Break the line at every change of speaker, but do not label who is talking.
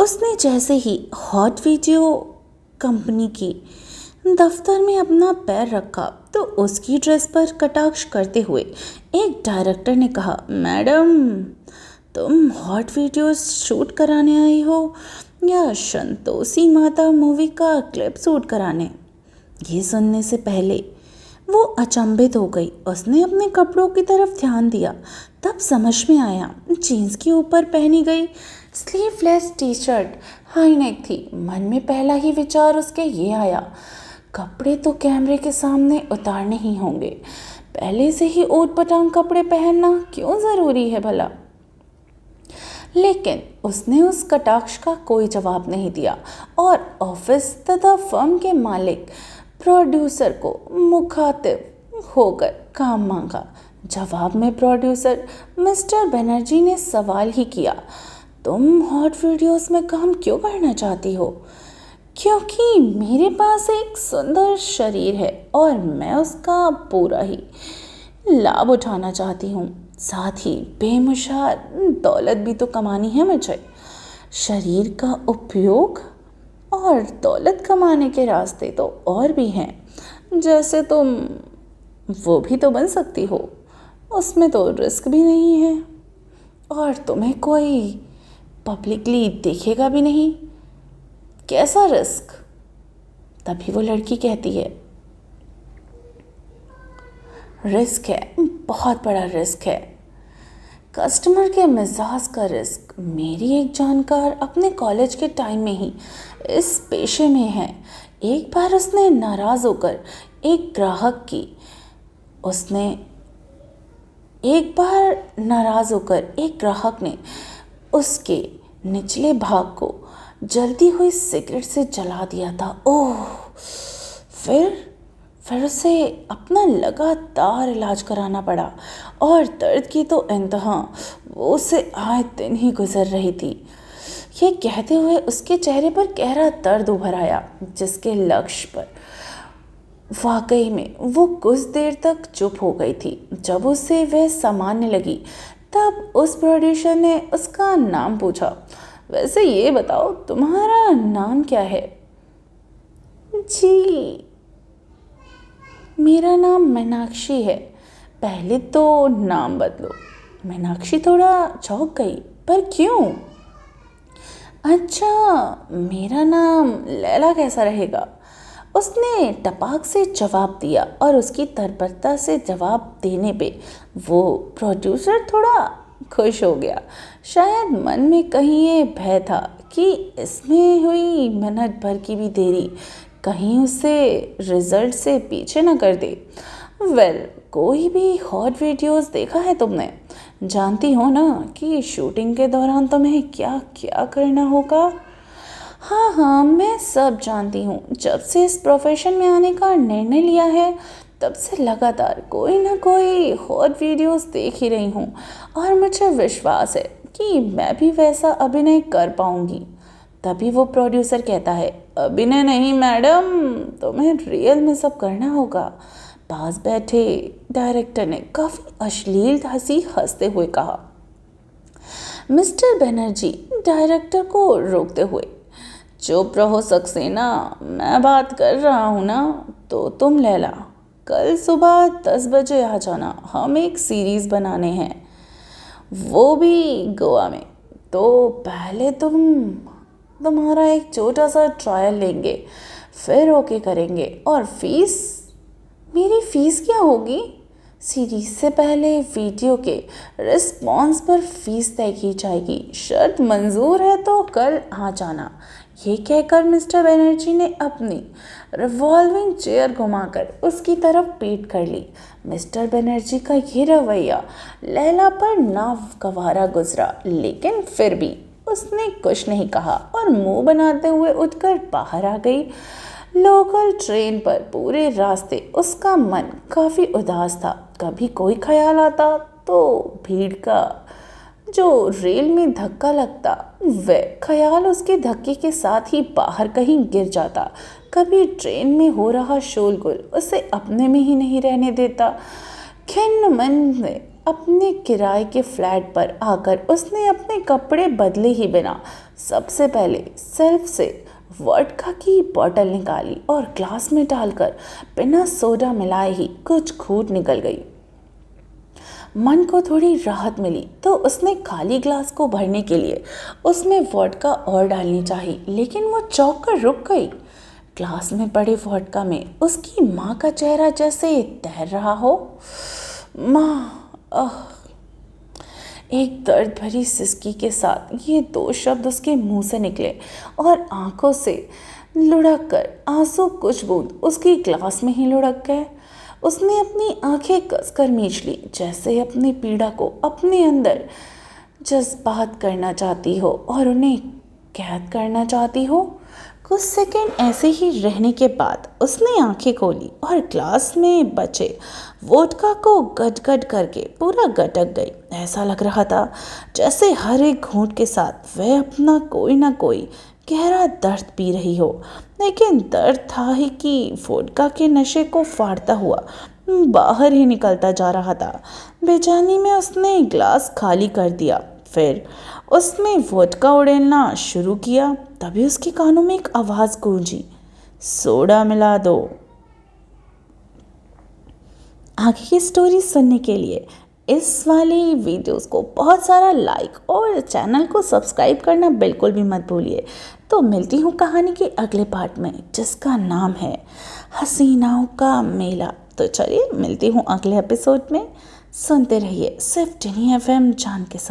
उसने जैसे ही hot video company की दफ्तर में अपना पैर रखा तो उसकी ड्रेस पर कटाक्ष करते हुए एक डायरेक्टर ने कहा, मैडम, तुम हॉट वीडियोस शूट कराने आई हो या संतोषी माता मूवी का क्लिप शूट कराने? ये सुनने से पहले वो अचंभित हो गई। उसने अपने कपड़ों की तरफ ध्यान दिया, तब समझ में आया जीन्स के ऊपर पहनी गई sleeveless T shirt high neck थी। मन में पहला ही विचार उसके ये आया, कपड़े तो कैमरे के सामने उतारने ही होंगे, पहले से ही ऊट पटांग कपड़े पहनना क्यों ज़रूरी है भला। लेकिन उसने उस कटाक्ष का कोई जवाब नहीं दिया और ऑफिस तथा फर्म के मालिक प्रोड्यूसर को मुखातिब होकर काम मांगा। जवाब में प्रोड्यूसर मिस्टर बनर्जी ने सवाल ही किया, तुम हॉट वीडियोस में काम क्यों करना चाहती हो? क्योंकि मेरे पास एक सुंदर शरीर है और मैं उसका पूरा ही लाभ उठाना चाहती हूँ। साथ ही बेमुशार दौलत भी तो कमानी है मुझे। शरीर का उपयोग और दौलत कमाने के रास्ते तो और भी हैं, जैसे तुम वो भी तो बन सकती हो। उसमें तो रिस्क भी नहीं है और तुम्हें कोई पब्लिकली देखेगा भी नहीं। कैसा रिस्क? तभी वो लड़की कहती है, रिस्क है, बहुत बड़ा रिस्क है, कस्टमर के मिजाज का रिस्क। मेरी एक जानकार अपने कॉलेज के टाइम में ही इस पेशे में है। एक बार उसने नाराज़ होकर एक ग्राहक ने उसके निचले भाग को जलती हुई सिगरेट से जला दिया था। ओह! फिर उसे अपना लगातार इलाज कराना पड़ा और दर्द की तो इंतहा वो उसे आए दिन ही गुजर रही थी। ये कहते हुए उसके चेहरे पर गहरा दर्द उभर आया, जिसके लक्ष्य पर वाकई में वो कुछ देर तक चुप हो गई थी। जब उसे वह सामान्य लगी तब उस प्रोड्यूसर ने उसका नाम पूछा, वैसे ये बताओ तुम्हारा नाम क्या है? जी, मेरा नाम मीनाक्षी है। पहले तो नाम बदलो। मीनाक्षी थोड़ा चौंक गई, पर क्यों? अच्छा, मेरा नाम लैला कैसा रहेगा? उसने टपाक से जवाब दिया और उसकी तत्परता से जवाब देने पे वो प्रोड्यूसर थोड़ा खुश हो गया। शायद मन में कहीं ये भय था कि इसमें हुई मिनट भर की भी देरी कहीं उसे रिजल्ट से पीछे न कर दे। कोई भी हॉट वीडियोस देखा है तुमने? जानती हो ना कि शूटिंग के दौरान तुम्हें क्या क्या करना होगा? हाँ, मैं सब जानती हूँ। जब से इस प्रोफेशन में आने का निर्णय लिया है तब से लगातार कोई ना कोई हॉट वीडियोस देख ही रही हूँ और मुझे विश्वास है कि मैं भी वैसा अभिनय कर पाऊँगी। तभी वो प्रोड्यूसर कहता है, अभिनय नहीं मैडम, तुम्हें रियल में सब करना होगा। पास बैठे डायरेक्टर ने काफ़ी अश्लील हंसी हंसते हुए कहा। मिस्टर बनर्जी डायरेक्टर को रोकते हुए, चुप रहो सक्सेना, मैं बात कर रहा हूँ ना। तो तुम लैला, कल सुबह 10 बजे आ जाना, हम एक सीरीज़ बनाने हैं, वो भी गोवा में। तो पहले तुम्हारा एक छोटा सा ट्रायल लेंगे, फिर ओके करेंगे। और फीस? मेरी फ़ीस क्या होगी? सीरीज़ से पहले वीडियो के रिस्पॉन्स पर फीस तय की जाएगी। शर्त मंजूर है तो कल आ जाना। ये कहकर मिस्टर बनर्जी ने अपनी रिवॉल्विंग चेयर घुमाकर उसकी तरफ पीठ कर ली। मिस्टर बनर्जी का ये रवैया लैला पर नागवारा गुजरा, लेकिन फिर भी उसने कुछ नहीं कहा और मुंह बनाते हुए उठकर बाहर आ गई। लोकल ट्रेन पर पूरे रास्ते उसका मन काफ़ी उदास था। कभी कोई ख्याल आता तो भीड़ का जो रेल में धक्का लगता, वह ख्याल उसके धक्के के साथ ही बाहर कहीं गिर जाता। कभी ट्रेन में हो रहा शोरगुल उसे अपने में ही नहीं रहने देता। खिन्न मन में अपने किराए के फ्लैट पर आकर उसने अपने कपड़े बदले ही बिना सबसे पहले सेल्फ से वोडका की बोतल निकाली और ग्लास में डालकर बिना सोडा मिलाए ही कुछ घूंट निकल गई। मन को थोड़ी राहत मिली तो उसने खाली ग्लास को भरने के लिए उसमें वोडका और डालनी चाहिए, लेकिन वो चौंक कर रुक गई। ग्लास में पड़े वोडका में उसकी माँ का चेहरा जैसे तैर रहा हो। माँ, एक दर्द भरी सिसकी के साथ ये दो शब्द उसके मुंह से निकले और आंखों से लुढ़क कर आंसू कुछ बूंद उसकी ग्लास में ही लुढ़क गए। उसने अपनी आंखें कसकर मींच ली, जैसे अपनी पीड़ा को अपने अंदर जज्बात करना चाहती हो और उन्हें कैद करना चाहती हो। कुछ सेकंड ऐसे ही रहने के बाद उसने आंखें खोली और ग्लास में बचे वोडका को गट-गट करके पूरा गटक गई। ऐसा लग रहा था जैसे हर एक घूंट के साथ वह अपना कोई ना कोई गहरा दर्द पी रही हो, लेकिन दर्द था ही कि वोडका के नशे को फाड़ता हुआ बाहर ही निकलता जा रहा था। बेचैनी में उसने ग्लास खाली कर दिया, फिर उसमें वोडका उड़ेलना शुरू किया। तभी उसके कानों में एक आवाज़ गूंजी, सोडा मिला दो। आगे की स्टोरी सुनने के लिए इस वाली वीडियोस को बहुत सारा लाइक और चैनल को सब्सक्राइब करना बिल्कुल भी मत भूलिए। तो मिलती हूँ कहानी के अगले पार्ट में, जिसका नाम है हसीनाओं का मेला। तो चलिए मिलती हूँ अगले एपिसोड में। सुनते रहिए सिर्फ टिनी FM जान के साथ।